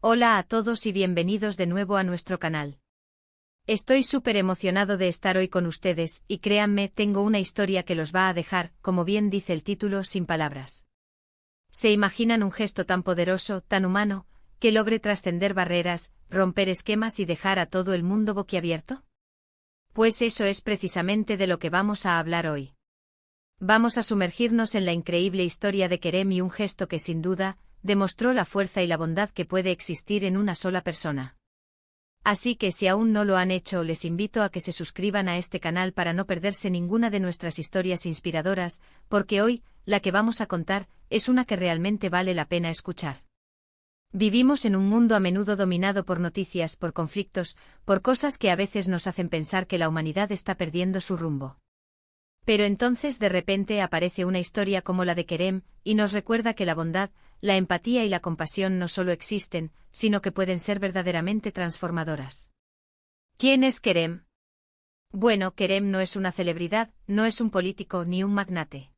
Hola a todos y bienvenidos de nuevo a nuestro canal. Estoy súper emocionado de estar hoy con ustedes y créanme, tengo una historia que los va a dejar, como bien dice el título, sin palabras. ¿Se imaginan un gesto tan poderoso, tan humano, que logre trascender barreras, romper esquemas y dejar a todo el mundo boquiabierto? Pues eso es precisamente de lo que vamos a hablar hoy. Vamos a sumergirnos en la increíble historia de Kerem y un gesto que sin duda demostró la fuerza y la bondad que puede existir en una sola persona. Así que si aún no lo han hecho, les invito a que se suscriban a este canal para no perderse ninguna de nuestras historias inspiradoras, porque hoy, la que vamos a contar, es una que realmente vale la pena escuchar. Vivimos en un mundo a menudo dominado por noticias, por conflictos, por cosas que a veces nos hacen pensar que la humanidad está perdiendo su rumbo. Pero entonces de repente aparece una historia como la de Kerem, y nos recuerda que la bondad, la empatía y la compasión no solo existen, sino que pueden ser verdaderamente transformadoras. ¿Quién es Kerem? Bueno, Kerem no es una celebridad, no es un político ni un magnate.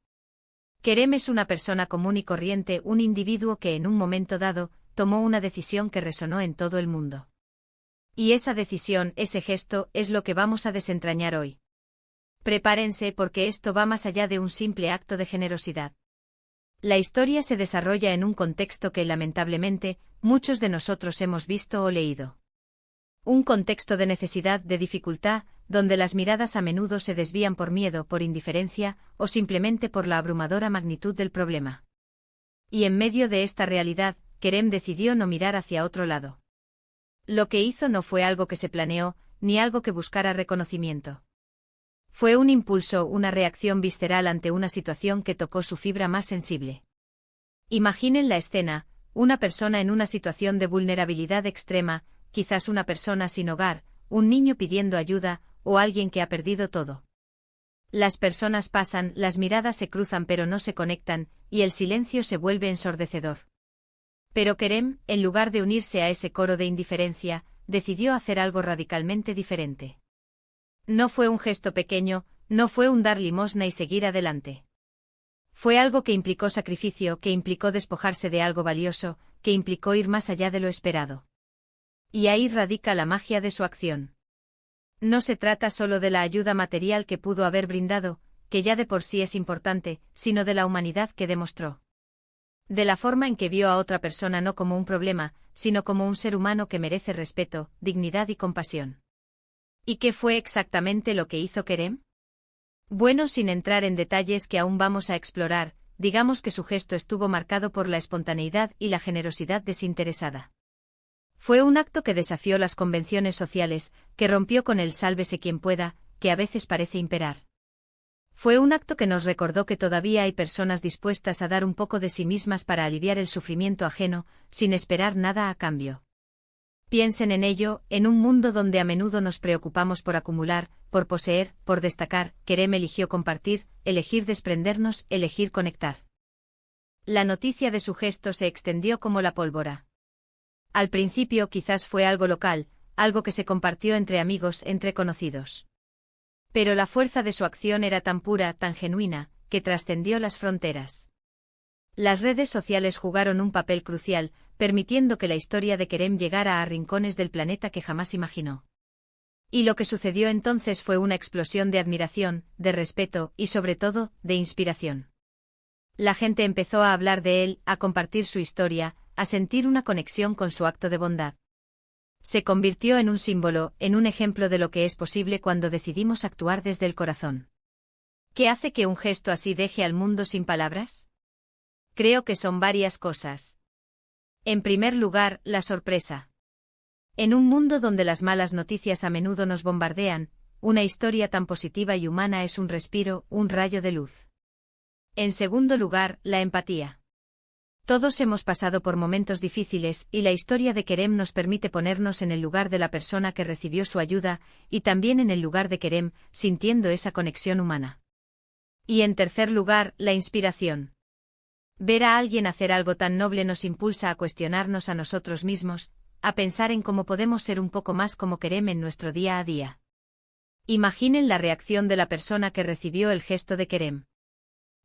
Kerem es una persona común y corriente, un individuo que en un momento dado, tomó una decisión que resonó en todo el mundo. Y esa decisión, ese gesto, es lo que vamos a desentrañar hoy. Prepárense porque esto va más allá de un simple acto de generosidad. La historia se desarrolla en un contexto que lamentablemente muchos de nosotros hemos visto o leído. Un contexto de necesidad, de dificultad, donde las miradas a menudo se desvían por miedo, por indiferencia o simplemente por la abrumadora magnitud del problema. Y en medio de esta realidad, Kerem decidió no mirar hacia otro lado. Lo que hizo no fue algo que se planeó, ni algo que buscara reconocimiento. Fue un impulso, una reacción visceral ante una situación que tocó su fibra más sensible. Imaginen la escena, una persona en una situación de vulnerabilidad extrema, quizás una persona sin hogar, un niño pidiendo ayuda, o alguien que ha perdido todo. Las personas pasan, las miradas se cruzan pero no se conectan, y el silencio se vuelve ensordecedor. Pero Kerem, en lugar de unirse a ese coro de indiferencia, decidió hacer algo radicalmente diferente. No fue un gesto pequeño, no fue un dar limosna y seguir adelante. Fue algo que implicó sacrificio, que implicó despojarse de algo valioso, que implicó ir más allá de lo esperado. Y ahí radica la magia de su acción. No se trata solo de la ayuda material que pudo haber brindado, que ya de por sí es importante, sino de la humanidad que demostró. De la forma en que vio a otra persona no como un problema, sino como un ser humano que merece respeto, dignidad y compasión. ¿Y qué fue exactamente lo que hizo Kerem? Bueno, sin entrar en detalles que aún vamos a explorar, digamos que su gesto estuvo marcado por la espontaneidad y la generosidad desinteresada. Fue un acto que desafió las convenciones sociales, que rompió con el sálvese quien pueda, que a veces parece imperar. Fue un acto que nos recordó que todavía hay personas dispuestas a dar un poco de sí mismas para aliviar el sufrimiento ajeno, sin esperar nada a cambio. Piensen en ello, en un mundo donde a menudo nos preocupamos por acumular, por poseer, por destacar, Kerem eligió compartir, elegir desprendernos, elegir conectar. La noticia de su gesto se extendió como la pólvora. Al principio quizás fue algo local, algo que se compartió entre amigos, entre conocidos. Pero la fuerza de su acción era tan pura, tan genuina, que trascendió las fronteras. Las redes sociales jugaron un papel crucial, permitiendo que la historia de Kerem llegara a rincones del planeta que jamás imaginó. Y lo que sucedió entonces fue una explosión de admiración, de respeto y sobre todo, de inspiración. La gente empezó a hablar de él, a compartir su historia, a sentir una conexión con su acto de bondad. Se convirtió en un símbolo, en un ejemplo de lo que es posible cuando decidimos actuar desde el corazón. ¿Qué hace que un gesto así deje al mundo sin palabras? Creo que son varias cosas. En primer lugar, la sorpresa. En un mundo donde las malas noticias a menudo nos bombardean, una historia tan positiva y humana es un respiro, un rayo de luz. En segundo lugar, la empatía. Todos hemos pasado por momentos difíciles y la historia de Kerem nos permite ponernos en el lugar de la persona que recibió su ayuda y también en el lugar de Kerem, sintiendo esa conexión humana. Y en tercer lugar, la inspiración. Ver a alguien hacer algo tan noble nos impulsa a cuestionarnos a nosotros mismos, a pensar en cómo podemos ser un poco más como Kerem en nuestro día a día. Imaginen la reacción de la persona que recibió el gesto de Kerem.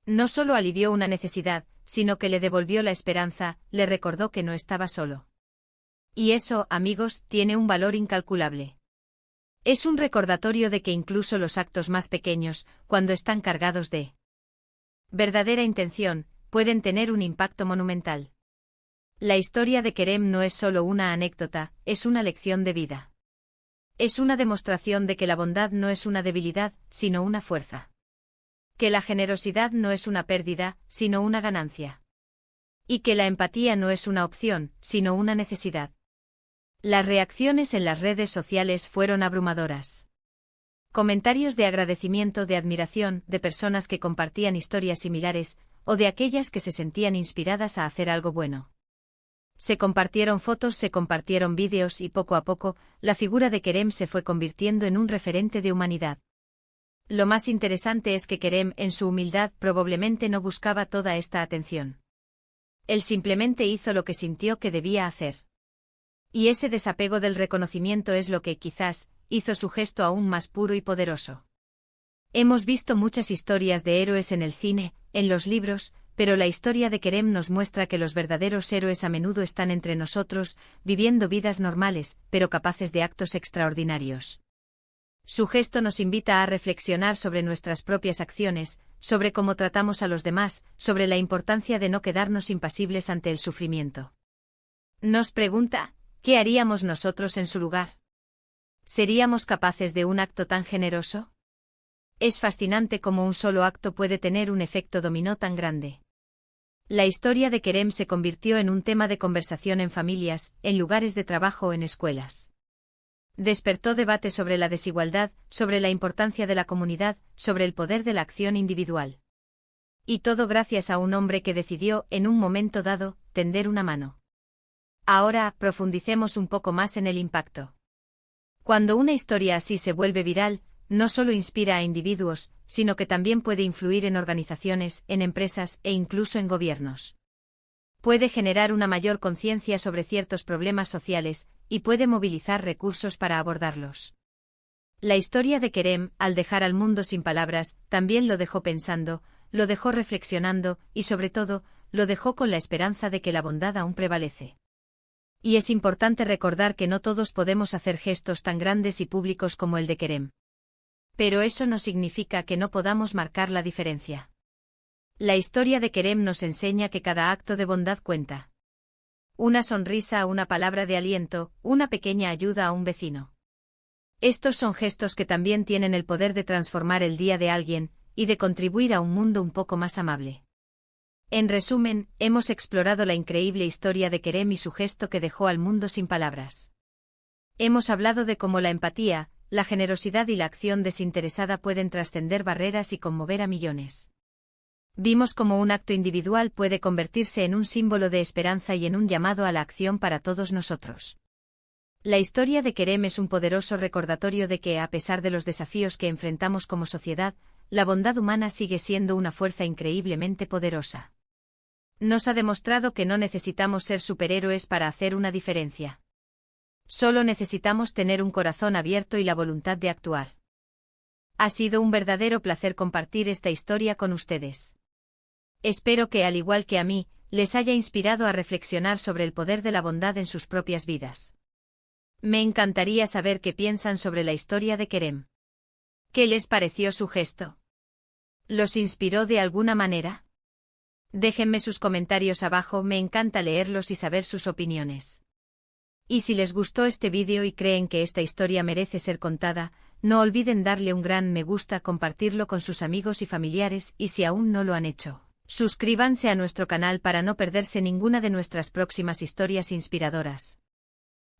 No solo alivió una necesidad, sino que le devolvió la esperanza, le recordó que no estaba solo. Y eso, amigos, tiene un valor incalculable. Es un recordatorio de que incluso los actos más pequeños, cuando están cargados de verdadera intención, pueden tener un impacto monumental. La historia de Kerem no es solo una anécdota, es una lección de vida. Es una demostración de que la bondad no es una debilidad, sino una fuerza. Que la generosidad no es una pérdida, sino una ganancia. Y que la empatía no es una opción, sino una necesidad. Las reacciones en las redes sociales fueron abrumadoras. Comentarios de agradecimiento, de admiración, de personas que compartían historias similares, o de aquellas que se sentían inspiradas a hacer algo bueno. Se compartieron fotos, se compartieron vídeos y poco a poco, la figura de Kerem se fue convirtiendo en un referente de humanidad. Lo más interesante es que Kerem, en su humildad, probablemente no buscaba toda esta atención. Él simplemente hizo lo que sintió que debía hacer. Y ese desapego del reconocimiento es lo que, quizás, hizo su gesto aún más puro y poderoso. Hemos visto muchas historias de héroes en el cine, en los libros, pero la historia de Kerem nos muestra que los verdaderos héroes a menudo están entre nosotros, viviendo vidas normales, pero capaces de actos extraordinarios. Su gesto nos invita a reflexionar sobre nuestras propias acciones, sobre cómo tratamos a los demás, sobre la importancia de no quedarnos impasibles ante el sufrimiento. Nos pregunta, ¿qué haríamos nosotros en su lugar? ¿Seríamos capaces de un acto tan generoso? Es fascinante cómo un solo acto puede tener un efecto dominó tan grande. La historia de Kerem se convirtió en un tema de conversación en familias, en lugares de trabajo o en escuelas. Despertó debate sobre la desigualdad, sobre la importancia de la comunidad, sobre el poder de la acción individual. Y todo gracias a un hombre que decidió, en un momento dado, tender una mano. Ahora, profundicemos un poco más en el impacto. Cuando una historia así se vuelve viral, no solo inspira a individuos, sino que también puede influir en organizaciones, en empresas e incluso en gobiernos. Puede generar una mayor conciencia sobre ciertos problemas sociales, y puede movilizar recursos para abordarlos. La historia de Kerem, al dejar al mundo sin palabras, también lo dejó pensando, lo dejó reflexionando, y sobre todo, lo dejó con la esperanza de que la bondad aún prevalece. Y es importante recordar que no todos podemos hacer gestos tan grandes y públicos como el de Kerem. Pero eso no significa que no podamos marcar la diferencia. La historia de Kerem nos enseña que cada acto de bondad cuenta. Una sonrisa, una palabra de aliento, una pequeña ayuda a un vecino. Estos son gestos que también tienen el poder de transformar el día de alguien, y de contribuir a un mundo un poco más amable. En resumen, hemos explorado la increíble historia de Kerem y su gesto que dejó al mundo sin palabras. Hemos hablado de cómo la empatía, la generosidad y la acción desinteresada pueden trascender barreras y conmover a millones. Vimos cómo un acto individual puede convertirse en un símbolo de esperanza y en un llamado a la acción para todos nosotros. La historia de Kerem es un poderoso recordatorio de que, a pesar de los desafíos que enfrentamos como sociedad, la bondad humana sigue siendo una fuerza increíblemente poderosa. Nos ha demostrado que no necesitamos ser superhéroes para hacer una diferencia. Solo necesitamos tener un corazón abierto y la voluntad de actuar. Ha sido un verdadero placer compartir esta historia con ustedes. Espero que, al igual que a mí, les haya inspirado a reflexionar sobre el poder de la bondad en sus propias vidas. Me encantaría saber qué piensan sobre la historia de Kerem. ¿Qué les pareció su gesto? ¿Los inspiró de alguna manera? Déjenme sus comentarios abajo, me encanta leerlos y saber sus opiniones. Y si les gustó este vídeo y creen que esta historia merece ser contada, no olviden darle un gran me gusta, compartirlo con sus amigos y familiares, y si aún no lo han hecho, suscríbanse a nuestro canal para no perderse ninguna de nuestras próximas historias inspiradoras.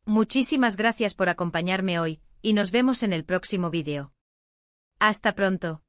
Muchísimas gracias por acompañarme hoy, y nos vemos en el próximo vídeo. Hasta pronto.